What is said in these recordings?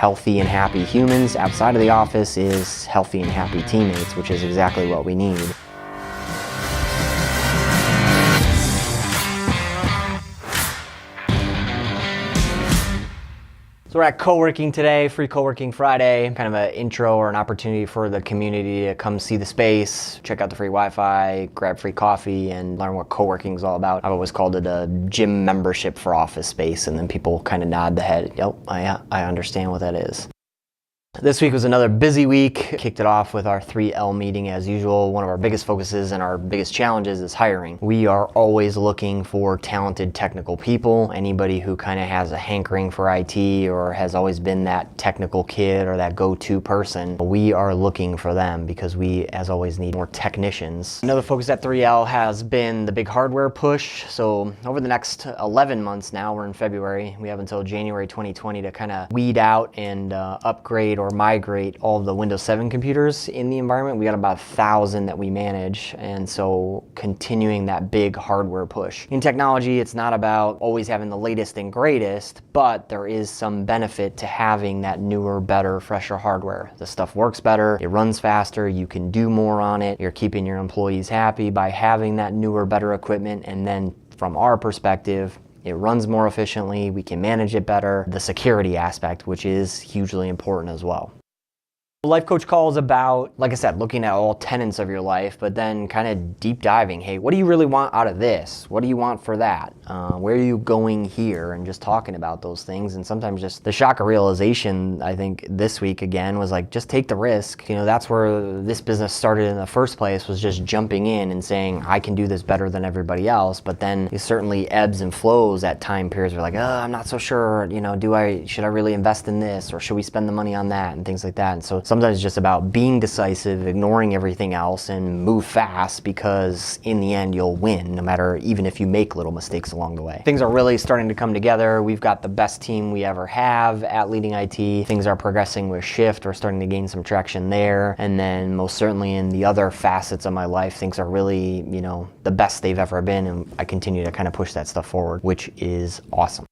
healthy and happy humans outside of the office is healthy and happy teammates, which is exactly what we need. So we're at co-working today, free co-working Friday, kind of an intro or an opportunity for the community to come see the space, check out the free Wi-Fi, grab free coffee, and learn what co-working is all about. I've always called it a gym membership for office space, and then people kind of nod the head. Yep, I understand what that is. This week was another busy week. Kicked it off with our 3L meeting as usual. One of our biggest focuses and our biggest challenges is hiring. We are always looking for talented technical people. Anybody who kind of has a hankering for IT or has always been that technical kid or that go-to person, we are looking for them because we, as always, need more technicians. Another focus at 3L has been the big hardware push. So over the next 11 months now, we're in February, we have until January 2020 to kind of weed out and upgrade or migrate all of the Windows 7 computers in the environment. We got about 1,000 that we manage, and so continuing that big hardware push. In technology, it's not about always having the latest and greatest, but there is some benefit to having that newer, better, fresher hardware. The stuff works better, it runs faster, you can do more on it, you're keeping your employees happy by having that newer, better equipment, and then from our perspective, it runs more efficiently, we can manage it better. The security aspect, which is hugely important as well. Life Coach Call is about, like I said, looking at all tenets of your life, but then kind of deep diving. Hey, what do you really want out of this? What do you want for that? Where are you going here? And just talking about those things. And sometimes just the shock of realization, I think this week again, was like, just take the risk. You know, that's where this business started in the first place, was just jumping in and saying, I can do this better than everybody else. But then it certainly ebbs and flows at time periods. We're like, oh, I'm not so sure, you know, should I really invest in this, or should we spend the money on that, and things like that. And so sometimes it's just about being decisive, ignoring everything else, and move fast, because in the end you'll win, no matter, even if you make little mistakes along the way. Things are really starting to come together. We've got the best team we ever have at Leading IT. Things are progressing with Shift. We're starting to gain some traction there. And then most certainly in the other facets of my life, things are really, you know, the best they've ever been. And I continue to kind of push that stuff forward, which is awesome.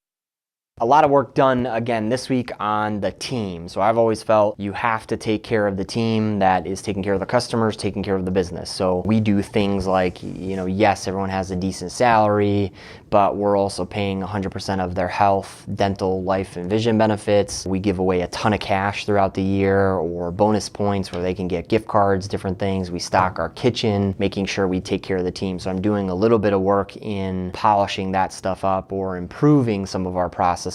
A lot of work done again this week on the team. So I've always felt you have to take care of the team that is taking care of the customers, taking care of the business. So we do things like, you know, yes, everyone has a decent salary, but we're also paying 100% of their health, dental, life, and vision benefits. We give away a ton of cash throughout the year, or bonus points where they can get gift cards, different things. We stock our kitchen, making sure we take care of the team. So I'm doing a little bit of work in polishing that stuff up or improving some of our processes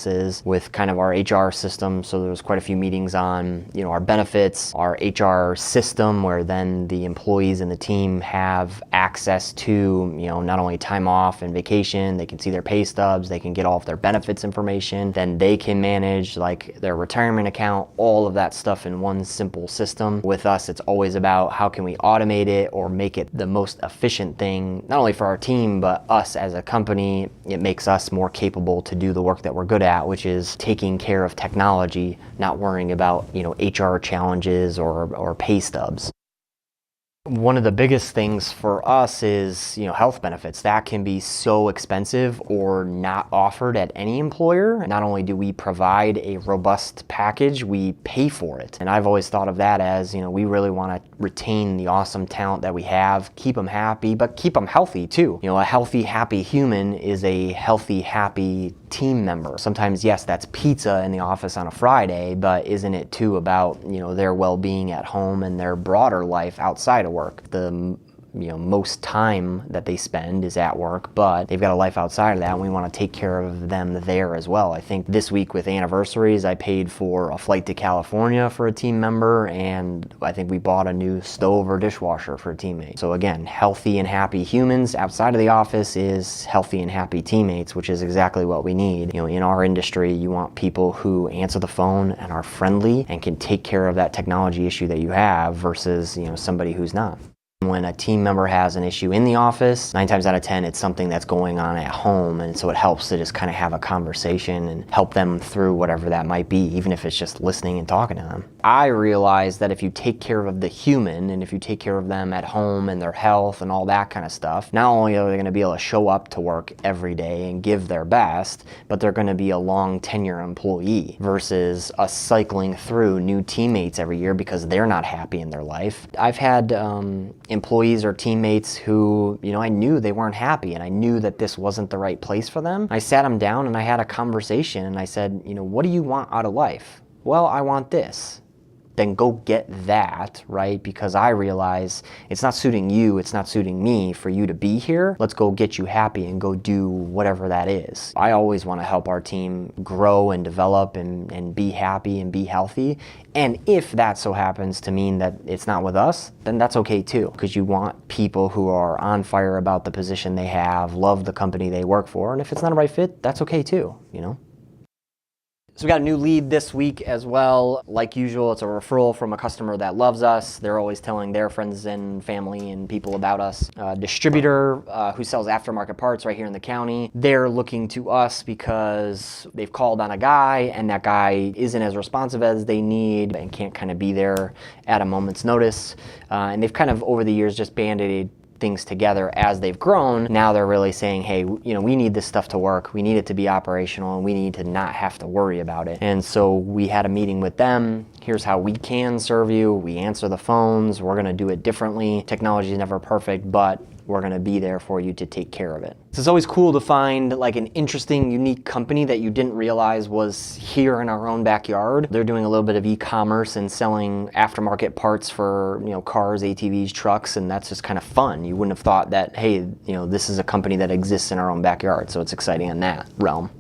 with kind of our HR system. So there was quite a few meetings on, you know, our benefits, our HR system, where then the employees and the team have access to, you know, not only time off and vacation, they can see their pay stubs, they can get all of their benefits information, then they can manage like their retirement account, all of that stuff in one simple system. With us, it's always about how can we automate it or make it the most efficient thing, not only for our team, but us as a company. It makes us more capable to do the work that we're good at, which is taking care of technology, not worrying about, you know, HR challenges or pay stubs. One of the biggest things for us is, you know, health benefits. That can be so expensive or not offered at any employer. Not only do we provide a robust package, we pay for it. And I've always thought of that as, you know, we really want to retain the awesome talent that we have, keep them happy, but keep them healthy too. You know, a healthy, happy human is a healthy, happy team member. Sometimes, yes, that's pizza in the office on a Friday, but isn't it too about, you know, their well-being at home and their broader life outside of work? The most time that they spend is at work, but they've got a life outside of that, and we want to take care of them there as well. I think this week with anniversaries, I paid for a flight to California for a team member, and I think we bought a new stove or dishwasher for a teammate. So again, healthy and happy humans outside of the office is healthy and happy teammates, which is exactly what we need. You know, in our industry, you want people who answer the phone and are friendly and can take care of that technology issue that you have versus, you know, somebody who's not. When a team member has an issue in the office, 9 times out of 10, it's something that's going on at home. And so it helps to just kind of have a conversation and help them through whatever that might be, even if it's just listening and talking to them. I realize that if you take care of the human and if you take care of them at home and their health and all that kind of stuff, not only are they going to be able to show up to work every day and give their best, but they're going to be a long tenure employee versus us cycling through new teammates every year because they're not happy in their life. I've had employees or teammates who, I knew they weren't happy and I knew that this wasn't the right place for them. I sat them down and I had a conversation and I said, what do you want out of life? Well, I want this. Then go get that, right? Because I realize it's not suiting you, it's not suiting me for you to be here. Let's go get you happy and go do whatever that is. I always want to help our team grow and develop and be happy and be healthy. And if that so happens to mean that it's not with us, then that's okay too. Because you want people who are on fire about the position they have, love the company they work for. And if it's not a right fit, that's okay too, So we got a new lead this week as well. Like usual, it's a referral from a customer that loves us. They're always telling their friends and family and people about us. A distributor who sells aftermarket parts right here in the county. They're looking to us because they've called on a guy and that guy isn't as responsive as they need and can't kind of be there at a moment's notice. And they've kind of over the years just band-aided things together as they've grown. Now they're really saying, hey, we need this stuff to work. We need it to be operational and we need to not have to worry about it. And so we had a meeting with them. Here's how we can serve you. We answer the phones. We're going to do it differently. Technology is never perfect, but we're going to be there for you to take care of it. So it's always cool to find like an interesting, unique company that you didn't realize was here in our own backyard. They're doing a little bit of e-commerce and selling aftermarket parts for, cars, ATVs, trucks, and that's just kind of fun. You wouldn't have thought that, hey, this is a company that exists in our own backyard. So it's exciting in that realm.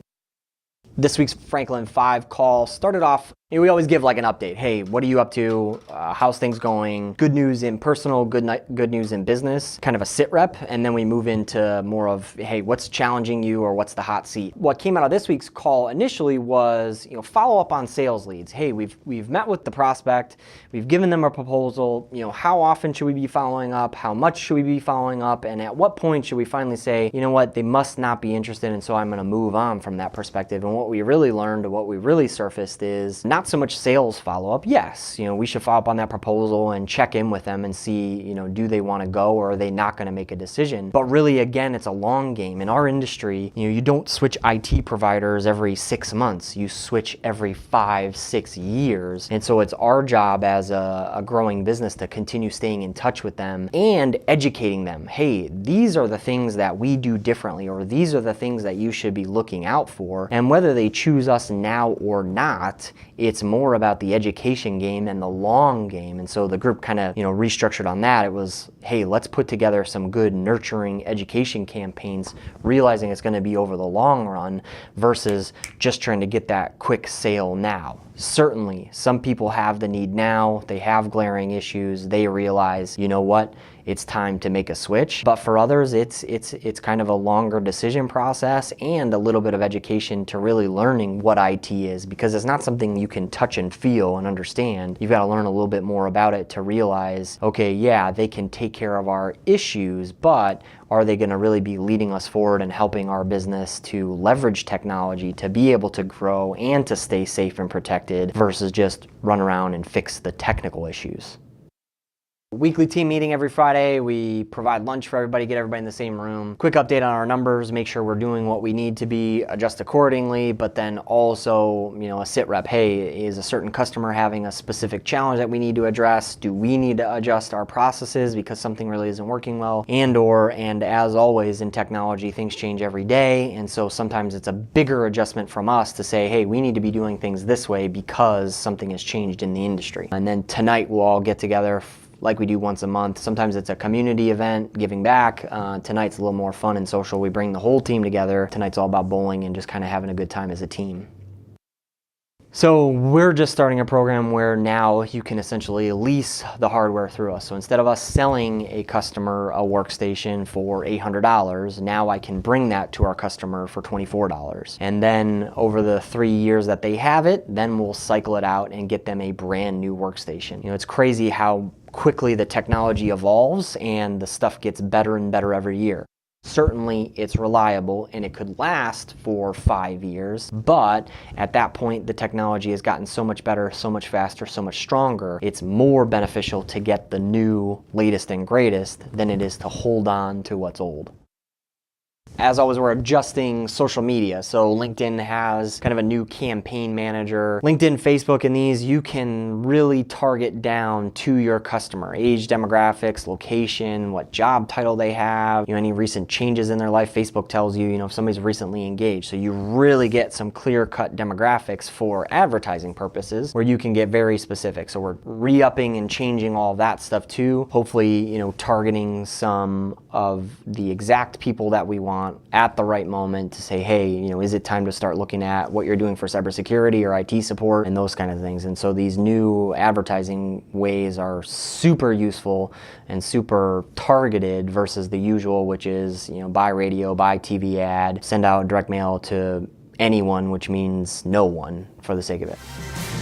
This week's Franklin 5 call started off, we always give like an update. Hey, what are you up to? How's things going? Good news in personal, good news in business, kind of a sit rep. And then we move into more of, hey, what's challenging you or what's the hot seat? What came out of this week's call initially was, follow up on sales leads. Hey, we've met with the prospect. We've given them a proposal. How often should we be following up? How much should we be following up? And at what point should we finally say, you know what, they must not be interested. And so I'm going to move on from that perspective. And what we really learned, what we really surfaced is not so much sales follow-up. Yes, we should follow up on that proposal and check in with them and see, do they want to go or are they not going to make a decision? But really, again, it's a long game. In our industry, you don't switch IT providers every 6 months. You switch every 5-6 years. And so it's our job as a growing business to continue staying in touch with them and educating them. Hey, these are the things that we do differently, or these are the things that you should be looking out for. And whether they choose us now or not, it's more about the education game and the long game. And so the group kind of, restructured on that. It was, hey, let's put together some good nurturing education campaigns, realizing it's going to be over the long run versus just trying to get that quick sale now. Certainly, some people have the need now. They have glaring issues. They realize, you know what? It's time to make a switch. But for others, it's kind of a longer decision process and a little bit of education to really learning what IT is, because it's not something you can touch and feel and understand. You've got to learn a little bit more about it to realize, okay, yeah, they can take care of our issues, but are they going to really be leading us forward and helping our business to leverage technology to be able to grow and to stay safe and protected versus just run around and fix the technical issues? Weekly team meeting every Friday. We provide lunch for everybody, get everybody in the same room. Quick update on our numbers, make sure we're doing what we need to be, adjust accordingly, but then also, a sit rep. Hey, is a certain customer having a specific challenge that we need to address? Do we need to adjust our processes because something really isn't working well? And as always in technology, things change every day. And so sometimes it's a bigger adjustment from us to say, hey, we need to be doing things this way because something has changed in the industry. And then tonight we'll all get together like we do once a month. Sometimes it's a community event, giving back. Tonight's a little more fun and social. We bring the whole team together. Tonight's all about bowling and just kind of having a good time as a team. So we're just starting a program where now you can essentially lease the hardware through us. So instead of us selling a customer a workstation for $800, now I can bring that to our customer for $24. And then over the 3 years that they have it, then we'll cycle it out and get them a brand new workstation. It's crazy how quickly the technology evolves and the stuff gets better and better every year. Certainly it's reliable and it could last for 5 years, but at that point the technology has gotten so much better, so much faster, so much stronger. It's more beneficial to get the new, latest and greatest than it is to hold on to what's old. As always, we're adjusting social media. So LinkedIn has kind of a new campaign manager. LinkedIn, Facebook, and these, you can really target down to your customer. Age, demographics, location, what job title they have, any recent changes in their life. Facebook tells you, if somebody's recently engaged. So you really get some clear-cut demographics for advertising purposes where you can get very specific. So we're re-upping and changing all that stuff too. Hopefully, targeting some of the exact people that we want at the right moment to say, hey, is it time to start looking at what you're doing for cybersecurity or IT support and those kind of things. And so these new advertising ways are super useful and super targeted versus the usual, which is, buy radio, buy TV ad, send out direct mail to anyone, which means no one for the sake of it.